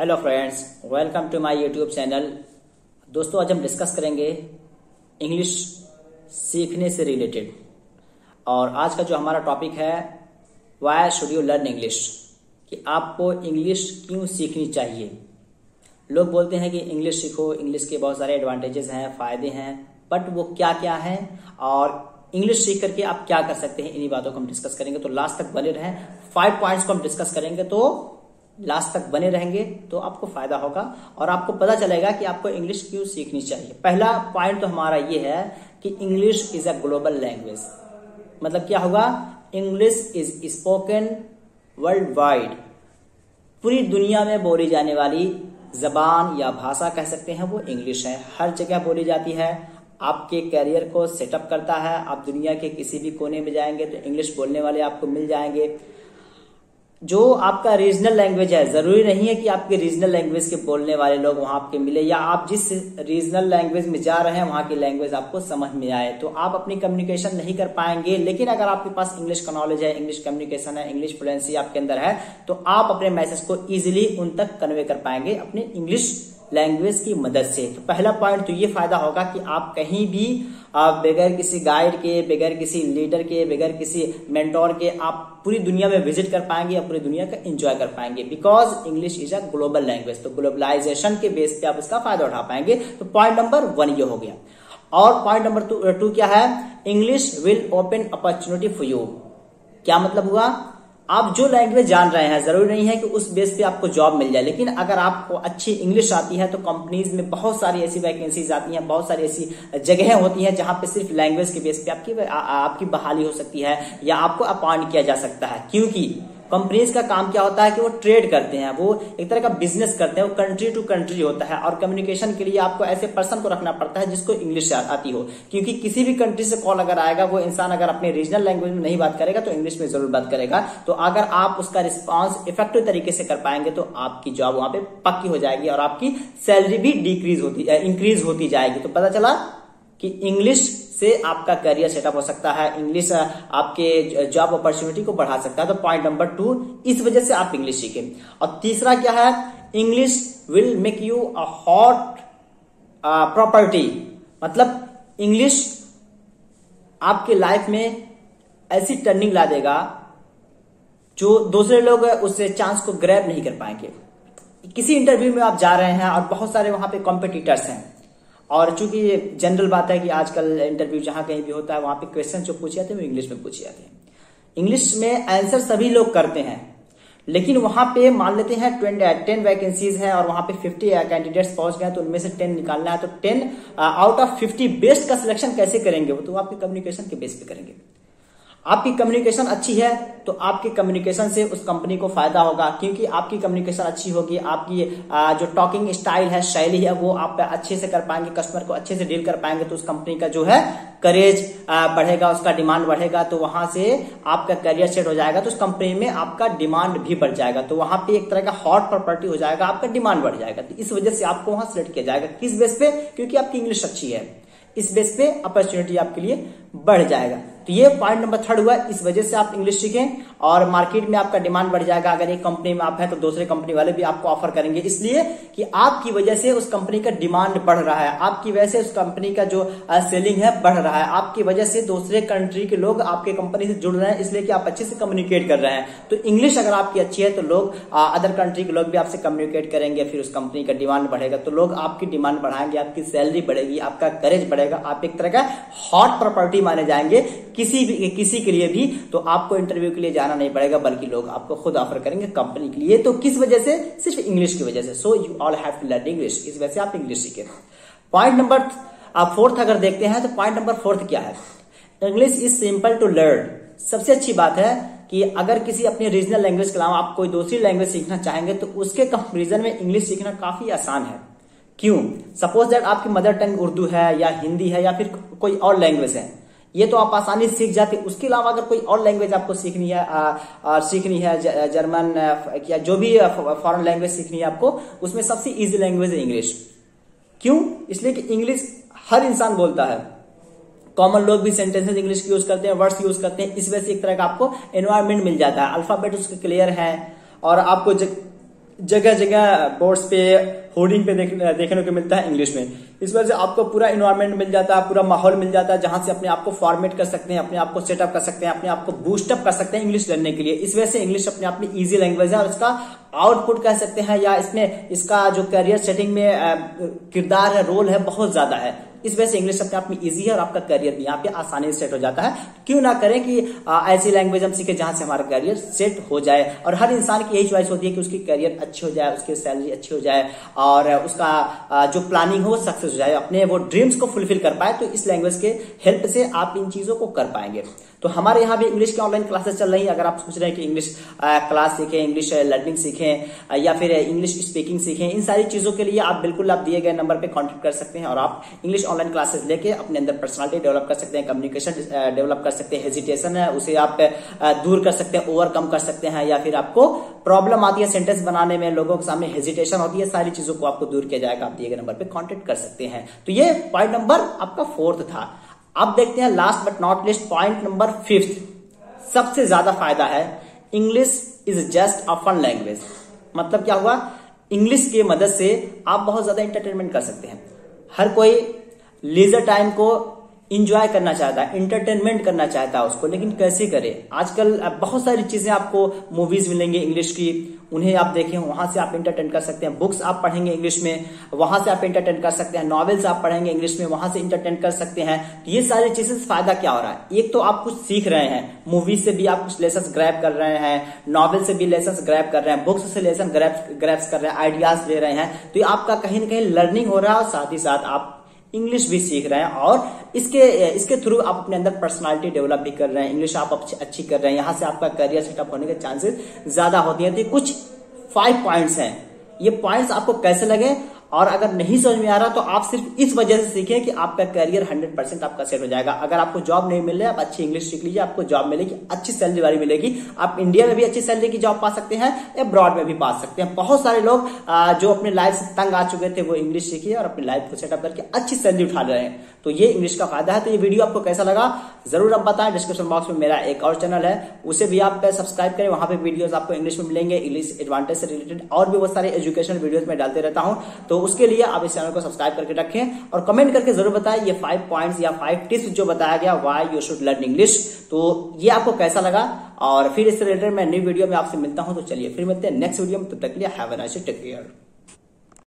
Hello friends, welcome to my YouTube channel. दोस्तों, आज हम डिस्कस करेंगे इंग्लिश सीखने से रिलेटेड। और आज का जो हमारा टॉपिक है, why should you learn English, कि आपको इंग्लिश क्यों सीखनी चाहिए। लोग बोलते हैं कि इंग्लिश सीखो, इंग्लिश के बहुत सारे एडवांटेजेस हैं, फायदे हैं, बट वो क्या क्या हैं और इंग्लिश सीख करके आप क्या कर सकते हैं, इन्हीं बातों को हम डिस्कस करेंगे। तो लास्ट तक बने रहें। 5 पॉइंट्स को हम डिस्कस करेंगे, तो लास्ट तक बने रहेंगे तो आपको फायदा होगा और आपको पता चलेगा कि आपको इंग्लिश क्यों सीखनी चाहिए। पहला पॉइंट तो हमारा ये है कि English is a global language. मतलब क्या होगा? English is spoken world wide. पूरी दुनिया में बोली जाने वाली जबान या भाषा कह सकते हैं वो इंग्लिश है। हर जगह बोली जाती है। आपके कैरियर को सेटअप करता है। आप दुनिया के किसी भी कोने में जाएंगे तो इंग्लिश बोलने वाले आपको मिल जाएंगे। जो आपका रीजनल लैंग्वेज है, जरूरी नहीं है कि आपके रीजनल लैंग्वेज के बोलने वाले लोग वहां आपके मिले, या आप जिस रीजनल लैंग्वेज में जा रहे हैं वहां की लैंग्वेज आपको समझ में आए, तो आप अपनी कम्युनिकेशन नहीं कर पाएंगे। लेकिन अगर आपके पास इंग्लिश का नॉलेज है, इंग्लिश कम्युनिकेशन है, इंग्लिश फ्लुएंसी आपके अंदर है, तो आप अपने मैसेज को इजिली उन तक कन्वे कर पाएंगे अपने इंग्लिश लैंग्वेज की मदद से। तो पहला पॉइंट तो ये फायदा होगा कि आप कहीं भी बगैर किसी गाइड के, बगैर किसी लीडर के, बगैर किसी मेंटोर के आप पूरी दुनिया में विजिट कर पाएंगे या पूरी दुनिया का एंजॉय कर पाएंगे, because English is a global language. तो ग्लोबलाइजेशन के बेस पे आप उसका फायदा उठा पाएंगे। तो पॉइंट नंबर 1 ये हो गया। और पॉइंट नंबर 2 क्या है? English will open opportunity for you. क्या मतलब हुआ? आप जो लैंग्वेज जान रहे हैं, जरूरी नहीं है कि उस बेस पे आपको जॉब मिल जाए, लेकिन अगर आपको अच्छी इंग्लिश आती है तो कंपनीज में बहुत सारी ऐसी वैकेंसीज आती हैं, बहुत सारी ऐसी जगहें होती हैं जहां पे सिर्फ लैंग्वेज के बेस पे आपकी बहाली हो सकती है या आपको अपॉइंट किया जा सकता है। क्योंकि कंपनीज का काम क्या होता है कि वो ट्रेड करते हैं, वो एक तरह का बिजनेस करते हैं, वो कंट्री टू कंट्री होता है। और कम्युनिकेशन के लिए आपको ऐसे पर्सन को रखना पड़ता है जिसको इंग्लिश आती हो, क्योंकि किसी भी कंट्री से कॉल अगर आएगा, वो इंसान अगर अपने रीजनल लैंग्वेज में नहीं बात करेगा तो इंग्लिश में जरूर बात करेगा। तो अगर आप उसका रिस्पॉन्स इफेक्टिव तरीके से कर पाएंगे तो आपकी जॉब वहां पे पक्की हो जाएगी और आपकी सैलरी भी इंक्रीज होती जाएगी। तो पता चला कि इंग्लिश से आपका करियर सेटअप हो सकता है, इंग्लिश आपके जॉब अपॉर्चुनिटी को बढ़ा सकता है। तो पॉइंट नंबर 2, इस वजह से आप इंग्लिश सीखें। और तीसरा क्या है? English will make you a hot property. मतलब इंग्लिश आपके लाइफ में ऐसी टर्निंग ला देगा जो दूसरे लोग उस चांस को ग्रैब नहीं कर पाएंगे। किसी इंटरव्यू में आप जा रहे हैं और बहुत सारे वहां पे कॉम्पिटिटर्स हैं, और चूंकि ये जनरल बात है कि आजकल इंटरव्यू जहां कहीं भी होता है वहां पे क्वेश्चन जो पूछे जाते हैं वो इंग्लिश में पूछे जाते हैं। इंग्लिश में आंसर सभी लोग करते हैं, लेकिन वहां पे मान लेते हैं 10 वैकेंसीज हैं और वहां पे 50 कैंडिडेट्स पहुंच गए, तो उनमें से 10 निकालना है। तो 10 आउट ऑफ 50 बेस्ट का सिलेक्शन कैसे करेंगे? वो तो आपके कम्युनिकेशन के बेस पे करेंगे। आपकी कम्युनिकेशन अच्छी है तो आपके कम्युनिकेशन से उस कंपनी को फायदा होगा, क्योंकि आपकी कम्युनिकेशन अच्छी होगी, आपकी जो टॉकिंग स्टाइल है, शैली है, वो आप अच्छे से कर पाएंगे, कस्टमर को अच्छे से डील कर पाएंगे, तो उस कंपनी का जो है करेज बढ़ेगा, उसका डिमांड बढ़ेगा, तो वहां से आपका करियर सेट हो जाएगा, तो उस कंपनी में आपका डिमांड भी बढ़ जाएगा। तो वहां पे एक तरह का हॉट प्रॉपर्टी हो जाएगा, आपका डिमांड बढ़ जाएगा। तो इस वजह से आपको वहां सिलेक्ट किया जाएगा। किस बेस पे? क्योंकि आपकी इंग्लिश अच्छी है, इस बेस पे अपॉर्चुनिटी आपके लिए बढ़ जाएगा। तो ये पॉइंट नंबर 3 हुआ। इस वजह से आप इंग्लिश सीखें और मार्केट में आपका डिमांड बढ़ जाएगा। अगर एक कंपनी में आप हैं तो दूसरे कंपनी वाले भी आपको ऑफर करेंगे, इसलिए कि आपकी वजह से उस कंपनी का डिमांड बढ़ रहा है, आपकी वजह से उस कंपनी का जो सेलिंग है बढ़ रहा है, आपकी वजह से दूसरे कंट्री के लोग आपके कंपनी से जुड़ रहे हैं, इसलिए कि आप अच्छे से कम्युनिकेट कर रहे हैं। तो इंग्लिश अगर आपकी अच्छी है तो लोग अदर कंट्री के लोग भी आपसे कम्युनिकेट करेंगे, फिर उस कंपनी का डिमांड बढ़ेगा, तो लोग आपकी डिमांड बढ़ाएंगे, आपकी सैलरी बढ़ेगी, आपका करेज बढ़ेगा, आप एक तरह का हॉट प्रॉपर्टी माने जाएंगे किसी के लिए भी। तो आपको इंटरव्यू के लिए जाना नहीं पड़ेगा, बल्कि लोग आपको खुद ऑफर करेंगे कंपनी के लिए। तो किस वजह से? सिर्फ इंग्लिश की वजह से। So you all have to learn English. इस वजह से आप इंग्लिश सीखें। पॉइंट नंबर 4 अगर देखते हैं तो पॉइंट नंबर 4 क्या है? English is simple to learn. सबसे अच्छी बात है कि अगर किसी अपने रीजनल लैंग्वेज के अलावा आप कोई दूसरी लैंग्वेज सीखना चाहेंगे तो उसके कंपेरिजन में इंग्लिश सीखना काफी आसान है। क्यों? सपोज दैट आपकी मदर टंग उर्दू है या हिंदी है या फिर कोई और लैंग्वेज है, ये तो आप आसानी से सीख जाते। उसके अलावा अगर कोई और लैंग्वेज आपको सीखनी है जर्मन या जो भी फॉरेन लैंग्वेज सीखनी है आपको, उसमें सबसे इजी लैंग्वेज है इंग्लिश। क्यों? इसलिए कि इंग्लिश हर इंसान बोलता है, कॉमन लोग भी सेंटेंसेस इंग्लिश यूज करते हैं, वर्ड्स यूज करते हैं। इस वजह से एक तरह का आपको एनवायरमेंट मिल जाता है, अल्फाबेट उसके क्लियर है और आपको जगह जगह बोर्ड्स पे होर्डिंग पे देखने को मिलता है इंग्लिश में। इस वजह से आपको पूरा इन्वायरमेंट मिल जाता है, पूरा माहौल मिल जाता है जहां से अपने आप को फॉर्मेट कर सकते हैं, अपने आप को सेटअप कर सकते हैं, अपने आप को बूस्टअप कर सकते हैं इंग्लिश लर्नने के लिए। इस वजह से इंग्लिश अपने आप में इजी लैंग्वेज है और इसका आउटपुट कह सकते हैं या इसमें इसका जो करियर सेटिंग में किरदार है, रोल है, बहुत ज्यादा है। इस वजह से इंग्लिश अपने आप में इजी है और आपका करियर भी यहाँ पे आसानी से सेट हो जाता है। क्यों ना करें कि ऐसी लैंग्वेज हम सीखे जहां से हमारा करियर सेट हो जाए। और हर इंसान की यही च्वाइस होती है कि उसकी करियर अच्छी हो जाए, उसकी सैलरी अच्छी हो जाए और उसका जो प्लानिंग हो वो सक्सेस हो जाए, अपने वो ड्रीम्स को फुलफिल कर पाए। तो इस लैंग्वेज के हेल्प से आप इन चीजों को कर पाएंगे। तो हमारे यहाँ भी इंग्लिश की ऑनलाइन क्लासेस चल रही है। अगर आप सोच रहे हैं कि इंग्लिश क्लास सीखें, इंग्लिश लर्निंग सीखें या फिर इंग्लिश स्पीकिंग सीखें, इन सारी चीजों के लिए आप बिल्कुल आप दिए गए नंबर पे कांटेक्ट कर सकते हैं और आप इंग्लिश ऑनलाइन क्लासेस लेके अपने अंदर पर्सनालिटी डेवलप कर सकते हैं, कम्युनिकेशन डेवलप कर सकते हैं, हेजिटेशन है उसे आप दूर कर सकते हैं, ओवरकम कर सकते हैं, या फिर आपको प्रॉब्लम आती है सेंटेंस बनाने में, लोगों के सामने हेजिटेशन होती है, सारी चीजों को आपको दूर किया जाएगा। आप दिए गए नंबर पे कांटेक्ट कर सकते हैं। तो ये पॉइंट नंबर आपका 4 था। अब देखते हैं last but not least point number 5। सबसे ज्यादा फायदा है English is just a fun language. मतलब क्या हुआ, इंग्लिश की मदद से आप बहुत ज्यादा एंटरटेनमेंट कर सकते हैं। हर कोई लीजर टाइम को इंजॉय करना चाहता है, इंटरटेनमेंट करना चाहता है उसको, लेकिन कैसे करे। आजकल बहुत सारी चीजें आपको मूवीज मिलेंगे इंग्लिश की, उन्हें आप देखें, वहां से आप एंटरटेन कर सकते हैं। बुक्स आप पढ़ेंगे इंग्लिश में, वहां से आप एंटरटेन कर सकते हैं। नॉवेल्स आप पढ़ेंगे इंग्लिश में, वहां से एंटरटेन कर सकते हैं। तो ये सारी चीजें से फायदा क्या हो रहा है, एक तो आप कुछ सीख रहे हैं, मूवीज से भी आप कुछ लेसन ग्रैब कर रहे हैं, नॉवेल से भी लेसन ग्रैब कर रहे हैं, बुक्स से लेसन ग्रैब्स कर रहे हैं, आइडियाज ले रहे हैं। तो आपका कहीं ना कहीं लर्निंग हो रहा है और साथ ही साथ आप इंग्लिश भी सीख रहे हैं और इसके थ्रू आप अपने अंदर पर्सनालिटी डेवलप भी कर रहे हैं। इंग्लिश आप अच्छी कर रहे हैं, यहां से आपका करियर सेटअप होने के चांसेस ज्यादा होती हैं। तो कुछ 5 पॉइंट्स हैं। ये पॉइंट्स आपको कैसे लगे और अगर नहीं समझ में आ रहा तो आप सिर्फ इस वजह से सीखें कि आपका करियर 100% आपका सेट हो जाएगा। अगर आपको जॉब नहीं मिल रहा है, आप अच्छी इंग्लिश सीख लीजिए, आपको जॉब मिलेगी, अच्छी सैलरी वाली मिलेगी। आप इंडिया में भी अच्छी सैलरी की जॉब पा सकते हैं, अब्रॉड में भी पा सकते हैं। बहुत सारे लोग जो अपनी लाइफ से तंग आ चुके थे वो इंग्लिश सीखिए और अपनी लाइफ को सेटअप करके अच्छी सैलरी उठा रहे हैं। तो ये इंग्लिश का फायदा है। तो ये वीडियो आपको कैसा लगा जरूर आप बताएं। डिस्क्रिप्शन बॉक्स में मेरा एक और चैनल है, उसे भी आप सब्सक्राइब करें। वहां पे वीडियोस आपको इंग्लिश में मिलेंगे, इंग्लिश एडवांटेज से रिलेटेड और भी बहुत सारे एजुकेशनल वीडियोस में डालते रहता हूं। तो उसके लिए आप इस चैनल को सब्सक्राइब करके रखें और कमेंट करके जरूर बताएं ये 5 पॉइंट्स या 5 टिप्स जो बताया गया why you should learn English, तो ये आपको कैसा लगा। और फिर इससे रिलेटेड मैं न्यू वीडियो में आपसे मिलता हूं। तो चलिए फिर मिलते हैं नेक्स्ट वीडियो में, तब तक के लिए have a nice day, take care.